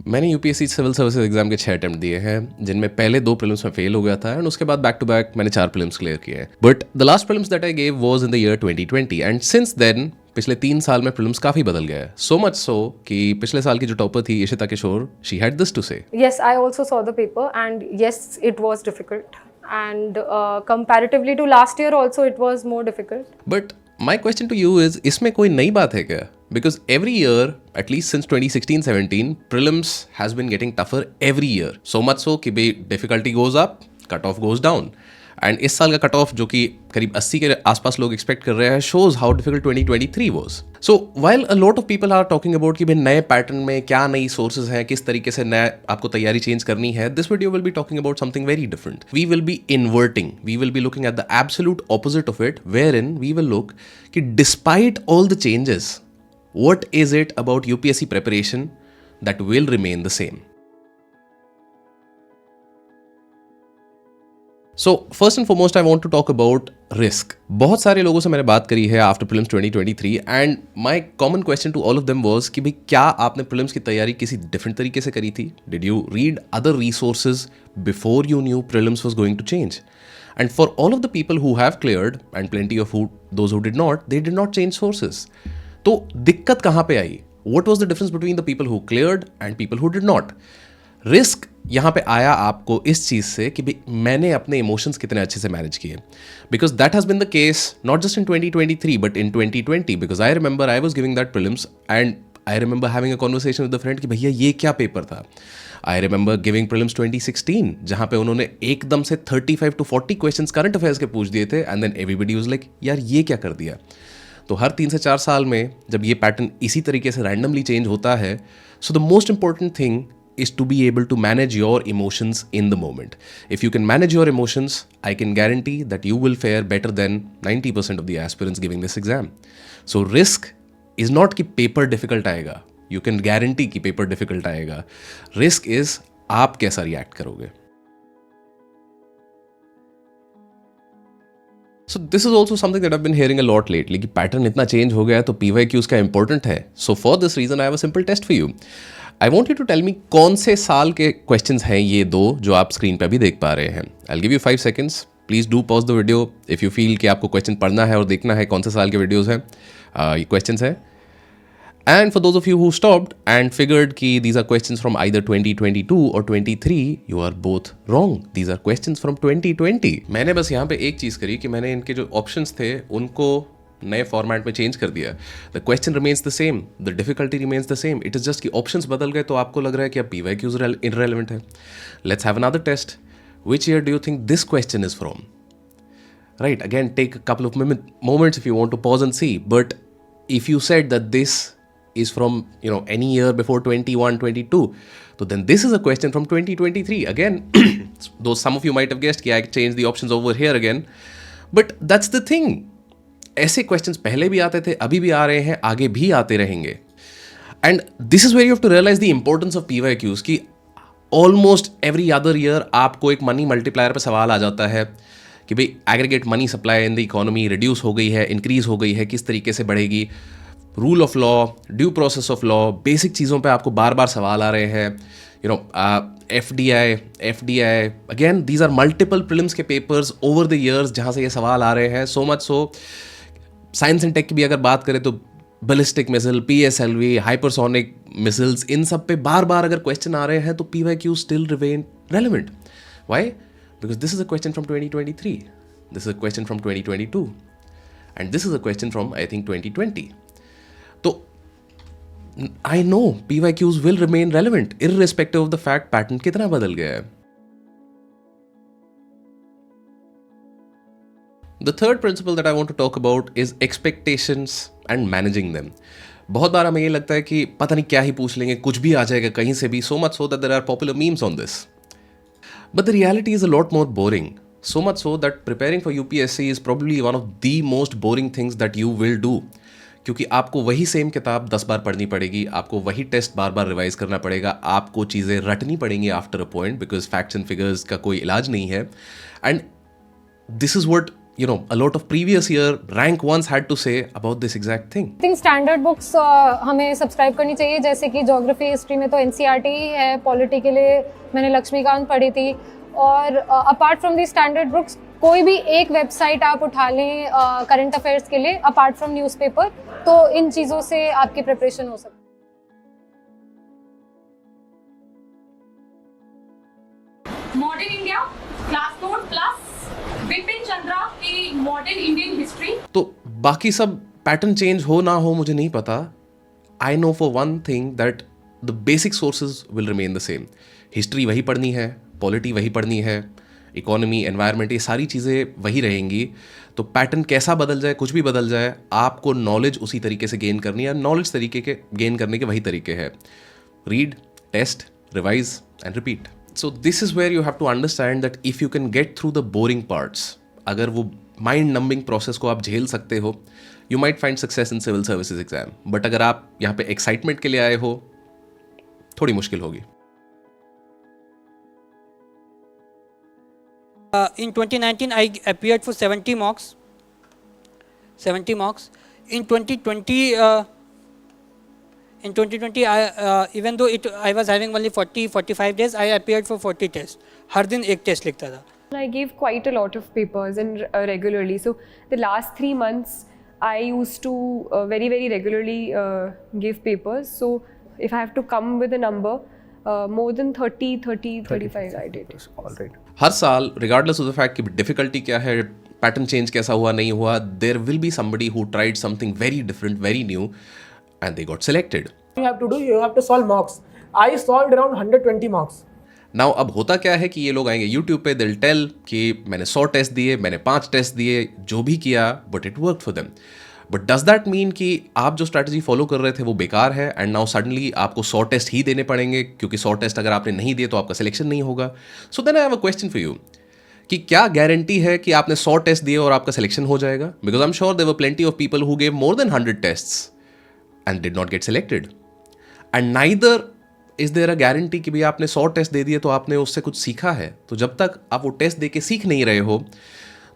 मैंने UPSC civil services exam के 6 attempt दिए हैं, जिनमें पहले 2 प्रीलिम्स में फेल हो गया था एंड उसके बाद बैक टू बैक मैंने 4 प्रीलिम्स क्लियर किए हैं. But the last prelims that I gave was in the year 2020 and since then पिछले 3 साल में प्रीलिम्स काफी बदल गया है. सो मच सो कि पिछले साल की जो टॉपर थी इशिता किशोर, शी हैड दिस टू से. Yes, I also saw the paper and yes, it was difficult. And comparatively to last year also it was more difficult. But my question to you is, इसमें कोई नई बात है क्या? Because every year at least since 2016-17 prelims has been getting tougher every year. So much so कि भाई difficulty goes up, cut off goes down. And इस साल का कट ऑफ जो कि करीब 80 के आसपास लोग एक्सपेक्ट कर रहे हैं, shows how difficult 2023 was. So while a lot of people are talking about कि भाई नए पैटर्न में क्या नई सोर्सेज हैं, किस तरीके से नया आपको तैयारी चेंज करनी है, this video will be talking about something very different. We will be inverting, we will be looking at the absolute opposite of it, where in we will look कि despite all the changes, what is it about UPSC preparation that will remain the same? So first and foremost I want to talk about risk. बहुत सारे लोगों से मैंने बात करी है after prelims 2023 and my common question to all of them was कि भाई क्या आपने prelims की तैयारी किसी different तरीके से करी थी? Did you read other resources before you knew prelims was going to change? And for all of the people who have cleared and plenty of those who did not, they did not change sources. तो दिक्कत कहाँ पे आई? What was the difference between the people who cleared and people who did not? Risk यहाँ पे आया आपको इस चीज़ से कि भाई मैंने अपने इमोशंस कितने अच्छे से मैनेज किए. Because that has been the case not just in 2023 but in 2020. Because I remember I was giving that prelims and I remember having a conversation with the friend कि भैया ये क्या पेपर था. I remember giving prelims 2016 जहाँ पे उन्होंने एकदम से 35 to 40 क्वेश्चंस करंट अफेयर्स के पूछ दिए थे and then everybody was like यार ये क्या कर दिया. तो हर 3 से 4 साल में जब ये पैटर्न इसी तरीके से रैंडमली चेंज होता है, so the most important thing is to be able to manage your emotions in the moment. If you can manage your emotions, I can guarantee that you will fare better than 90% of the aspirants giving this exam. So risk is not कि paper difficult आएगा. You can guarantee कि paper difficult आएगा. Risk is आप कैसा react करोगे. So this is also something that I've been hearing a lot lately कि pattern इतना change हो गया है तो PYQs का important है. So for this reason I have a simple test for you. I want you to tell me कौन से साल के questions हैं ये 2 जो आप स्क्रीन पे अभी देख पा रहे हैं. I'll give you 5 seconds. Please do pause the video if you feel कि आपको question पढ़ना है और देखना है कौन से साल के videos हैं, ये questions हैं. And for those of you who stopped and figured कि these are questions from either 2022 or 23, you are both wrong. These are questions from 2020. मैंने बस यहाँ पे एक चीज़ करी कि मैंने इनके जो options थे उनको नए फॉर्मेट में चेंज कर दिया. The question remains the same, the difficulty remains the same. It is just कि ऑप्शंस बदल गए तो आपको लग रहा है कि अब PYQs इररेलेवेंट है. Let's have another test. Which year do you think this question is from? Right, again take a couple of moments if you want to pause and see. But if you said that this is from any year before 21, 22, so then this is a question from 2023. Again, though some of you might have guessed कि I changed the options over here again, but that's the thing. ऐसे questions पहले भी आते थे, अभी भी आ रहे हैं, आगे भी आते रहेंगे. And this is where you have to realise the importance of PYQs कि ऑलमोस्ट एवरी अदर ईयर आपको एक मनी मल्टीप्लायर पे सवाल आ जाता है कि भाई aggregate money supply in the economy reduce हो गई है, इंक्रीज हो गई है, किस तरीके से बढ़ेगी. Rule of law, due process of law, basic चीज़ों पे आपको बार बार सवाल आ रहे हैं. FDI, again these are multiple prelims के पेपर्स ओवर द ईयर्स जहाँ से ये सवाल आ रहे हैं. So much so science and tech की भी अगर बात करें तो ballistic missile, PSLV, hypersonic missiles, इन सब पे बार बार अगर क्वेश्चन आ रहे हैं तो PYQ still remain relevant. Why? Because this is a question from 2023, this is a question from 2022 and this is a question from I think 2020. तो I know PYQs will remain relevant irrespective of the fact pattern कितना बदल गया है. The third principle that I want to talk about is expectations and managing them. बहुत बार हमें ये लगता है कि पता नहीं क्या ही पूछ लेंगे, कुछ भी आ जाएगा कहीं से भी, so much so that there are popular memes on this. But the reality is a lot more boring. So much so that preparing for UPSC is probably one of the most boring things that you will do. क्योंकि आपको वही same किताब 10 बार पढ़नी पड़ेगी, आपको वही test बार बार revise करना पड़ेगा, आपको चीज़ें रटनी पड़ेंगी after a point because facts and figures का कोई इलाज नहीं है. And this is what a lot of previous year rank ones had to say about this exact thing. I think standard books हमें सब्सक्राइब करनी चाहिए, जैसे कि ज्योग्राफी हिस्ट्री में तो एनसीईआरटी ही है, पॉलिटी के लिए मैंने लक्ष्मीकांत पढ़ी थी। और apart from the standard books कोई भी एक वेबसाइट आप उठा लें करंट अफेयर्स के लिए अपार्ट फ्रॉम न्यूज़पेपर, तो इन चीज़ों से आपकी प्रिपरेशन हो सकती है। Modern India class note plus Bipin Chandra की मॉडर्न इंडियन हिस्ट्री। तो बाकी सब पैटर्न चेंज हो ना हो मुझे नहीं पता। I know for one thing that the basic sources will remain the same. History वही पढ़नी है, पॉलिटी वही पढ़नी है, इकोनॉमी, एनवायरनमेंट, ये सारी चीज़ें वही रहेंगी। तो पैटर्न कैसा बदल जाए, कुछ भी बदल जाए, आपको नॉलेज उसी तरीके से गेन करनी है। नॉलेज तरीके के गेन करने के वही तरीके हैं, read, test, revise and repeat. So this is where you have to understand that if you can get through the boring parts, अगर वो माइंड नंबिंग प्रोसेस को आप झेल सकते हो, you might find success in civil services exam. But अगर आप यहाँ पे एक्साइटमेंट के लिए आए हो, थोड़ी मुश्किल होगी। In 2019, I appeared for 70 mocks. 70 mocks. In 2020, even though I was having only 40-45 days, I appeared for 40 tests. हर दिन एक टेस्ट लिखता था। I gave quite a lot of papers and regularly. So the last 3 months, I used to very regularly give papers. So if I have to come with a number, more than 35 I did. All right. हर साल regardless of the fact कि difficulty क्या है, pattern change कैसा हुआ नहीं हुआ, there will be somebody who tried something very different, very new and they got selected. You have to do, you have to solve mocks. I solved around 120 mocks. Now अब होता क्या है कि ये लोग आएंगे यूट्यूब पे, दिल टेल कि मैंने 100 टेस्ट दिए, मैंने 5 टेस्ट दिए, जो भी किया, but it work for them. But does that mean कि आप जो स्ट्रैटेजी फॉलो कर रहे थे वो बेकार है एंड नाउ सडनली आपको 100 टेस्ट ही देने पड़ेंगे, क्योंकि 100 टेस्ट अगर आपने नहीं दिए तो आपका सिलेक्शन नहीं होगा। So then I have a question for you कि क्या गारंटी है कि आपने 100 टेस्ट दिए और आपका सिलेक्शन हो जाएगा? Because I am sure there were plenty of people who gave more than 100 tests and did not get selected. And neither is there a guarantee कि भैया आपने 100 टेस्ट दे दिए तो आपने उससे कुछ सीखा है। तो जब तक आप वो टेस्ट दे के सीख नहीं रहे हो,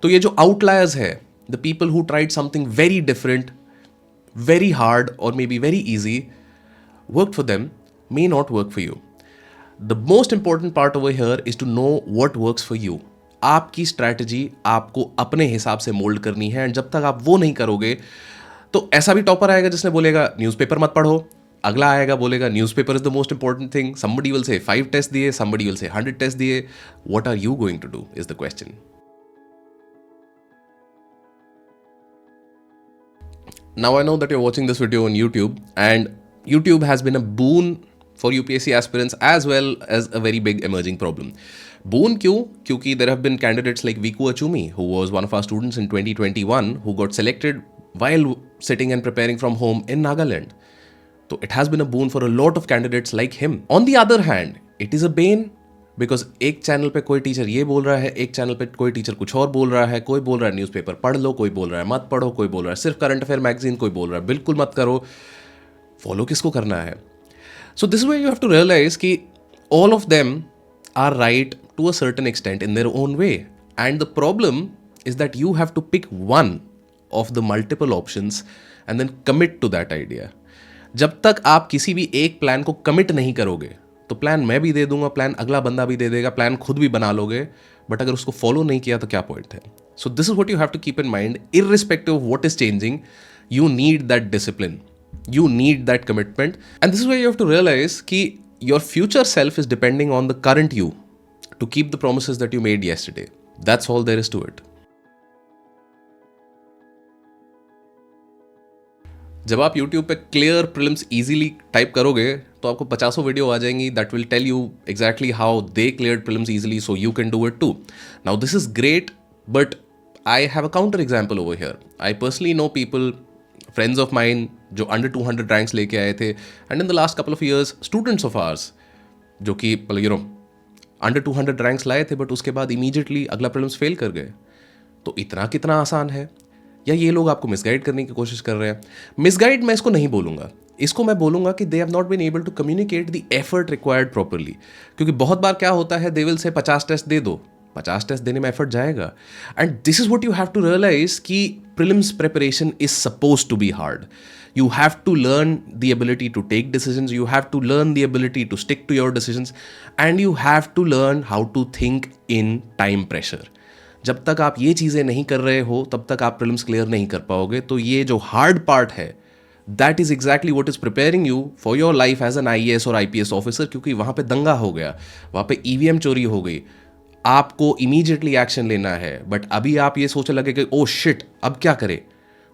तो ये जो आउटलायर्स है, the people who tried something very different, very hard or maybe very easy, worked for them, may not work for you. The most important part over here is to know what works for you. आपकी strategy आपको अपने हिसाब से mould करनी है, and जब तक आप वो नहीं करोगे तो ऐसा भी टॉपर आएगा जिसने बोलेगा न्यूज़पेपर मत पढ़ो, अगला आएगा बोलेगा newspaper is the most important thing, somebody will say 5 test दिए, somebody will say 100 टेस्ट दिए। What are you going to do is the question. Now I know that you're watching this video on YouTube, and YouTube has been a boon for UPSC aspirants as well as a very big emerging problem. Boon क्यों? क्योंकि there have been candidates like Viku Achumi, who was one of our students in 2021, who got selected while sitting and preparing from home in Nagaland. So it has been a boon for a lot of candidates like him. On the other hand, it is a bane because एक channel पे कोई teacher ये बोल रहा है, एक channel पे कोई टीचर कुछ और बोल रहा है, कोई बोल रहा है न्यूज़पेपर पढ़ लो, कोई बोल रहा है मत पढ़ो, कोई बोल रहा है सिर्फ करंट अफेयर मैगजीन, कोई बोल रहा है बिल्कुल मत करो। फॉलो किसको करना है? So this way you have to realize कि all of them are right to a certain extent in their own way, and the problem is that you have to pick one of the multiple options and then commit to that idea. जब तक आप किसी भी एक plan को commit नहीं करोगे, तो प्लान मैं भी दे दूंगा, प्लान अगला बंदा भी दे देगा, प्लान खुद भी बना लोगे, बट अगर उसको फॉलो नहीं किया तो क्या पॉइंट है? So this is what you have to keep in mind, irrespective of what is changing, you need that discipline, you need that commitment, and this is where you have to realize कि your future self is depending on the current you to keep the promises that you made yesterday. That's all there is to it. जब आप YouTube पे clear prelims easily type करोगे तो आपको 50 video आ जाएंगी that will tell you exactly how they cleared prelims easily, so you can do it too. Now this is great, but I have a counter example over here. I personally know people, friends of mine, जो under 200 ranks लेके आए थे, and in the last couple of years students of ours जो कि under 200 ranks लाए थे, but उसके बाद इमीजिएटली अगला प्रीलिम्स फेल कर गए। तो इतना कितना आसान है? या ये लोग आपको मिसगाइड करने की कोशिश कर रहे हैं? मिसगाइड मैं इसको नहीं बोलूँगा, इसको मैं बोलूँगा कि they have not been able to communicate the effort required properly. क्योंकि बहुत बार क्या होता है, दे विल से 50 टेस्ट दे दो, 50 टेस्ट देने में एफर्ट जाएगा. And this is what you have to realize कि prelims preparation is suppose to be hard. You have to learn the ability to take decisions, you have to learn the ability to stick to your decisions, and you have to learn how to think in time pressure. जब तक आप ये चीज़ें नहीं कर रहे हो तब तक आप प्रीलिम्स क्लियर नहीं कर पाओगे. तो ये जो हार्ड पार्ट है that is exactly what is preparing you for your life as an IAS और IPS ऑफिसर. क्योंकि वहाँ पे दंगा हो गया, वहाँ पे EVM चोरी हो गई, आपको इमीडिएटली एक्शन लेना है. बट अभी आप ये सोचने लगे कि ओ शिट अब क्या करें.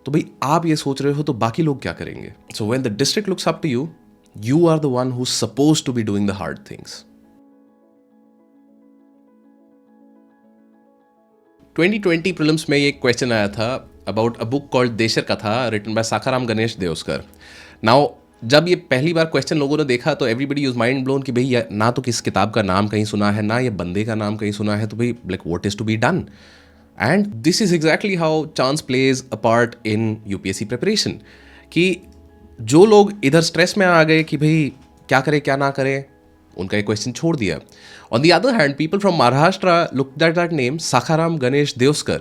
तो भाई आप ये सोच रहे हो तो बाकी लोग क्या करेंगे. So when the district looks up to you, you are the one who suppose to be doing the hard things. 2020 prelims में एक क्वेश्चन आया था अबाउट अ बुक कॉल्ड देशर कथा written by साखाराम Ganesh Deoskar. Now जब ये पहली बार क्वेश्चन लोगों ने देखा तो एवरीबडी यूज माइंड ब्लोन कि भाई ना तो किस किताब का नाम कहीं सुना है, ना ये बंदे का नाम कहीं सुना है. तो भाई like what is to be done. And this is exactly how chance plays a part in UPSC preparation. कि जो लोग इधर स्ट्रेस में आ गए कि भाई क्या करें क्या ना करें, उनका एक क्वेश्चन छोड़ दिया. On the other hand, people from Maharashtra looked at that name, Sakharam Ganesh Deoskar.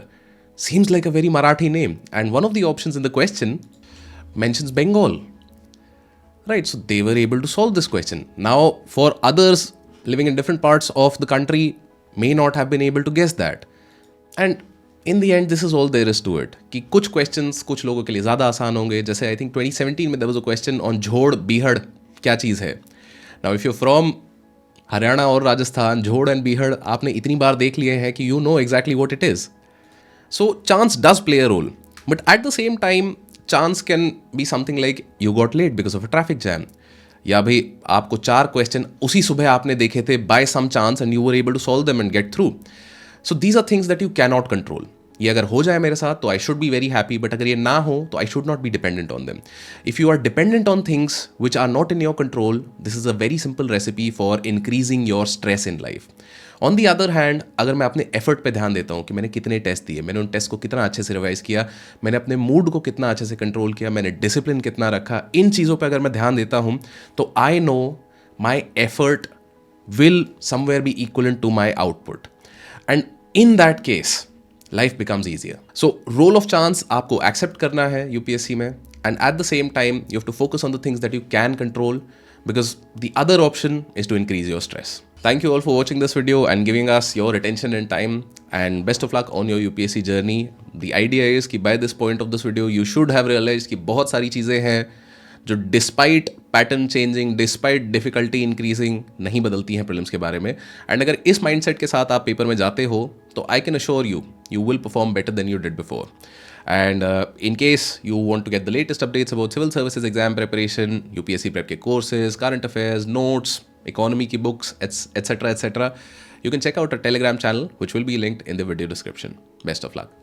Seems like a very Marathi name. And one of the options in the question mentions Bengal. Right, so they were able to solve this question. Now, for others living in different parts of the country may not have been able to guess that. And in the end this is all there is to it कि कुछ questions कुछ लोगों के लिए ज़्यादा आसान होंगे. जैसे आई थिंक 2017 में there was a question on झोड़ बीहड़ क्या चीज़ है. Now if you from Haryana और राजस्थान, झोड़ एंड बीहड़ आपने इतनी बार देख लिए हैं कि you know exactly what it is. So chance does play a role, but at the same time chance can be something like you got late because of a traffic jam, या भाई आपको 4 question उसी सुबह आपने देखे थे by some chance and you were able to solve them and get through. So these are things that you cannot control. ये अगर हो जाए मेरे साथ तो I should be very happy, but अगर ये ना हो तो I should not be dependent on them. If you are dependent on things which are not in your control, this is a very simple recipe for increasing your stress in life. On the other hand, अगर मैं अपने effort पे ध्यान देता हूँ कि मैंने कितने टेस्ट दिए, मैंने उन टेस्ट को कितना अच्छे से रिवाइज किया, मैंने अपने मूड को कितना अच्छे से कंट्रोल किया, मैंने डिसिप्लिन कितना रखा, इन चीज़ों पर अगर मैं ध्यान देता हूँ तो I know my effort will somewhere be equivalent to my output. And in that case life becomes easier. So role of chance आपको accept करना है UPSC में, and at the same time you have to focus on the things that you can control, because the other option is to increase your stress. Thank you all for watching this video and giving us your attention and time, and best of luck on your UPSC journey. The idea is कि by this point of this video you should have realized कि बहुत सारी चीज़ें हैं जो despite pattern changing, despite difficulty increasing नहीं बदलती हैं प्रीलिम्स के बारे में. एंड अगर इस माइंडसेट के साथ आप पेपर में जाते हो तो I can assure you you will perform better than you did before. And in case you want to get the latest updates about civil services exam preparation, UPSC prep के courses, current affairs, notes, economy की books, etcetera, you can check out our Telegram channel which will be linked in the video description. Best of luck.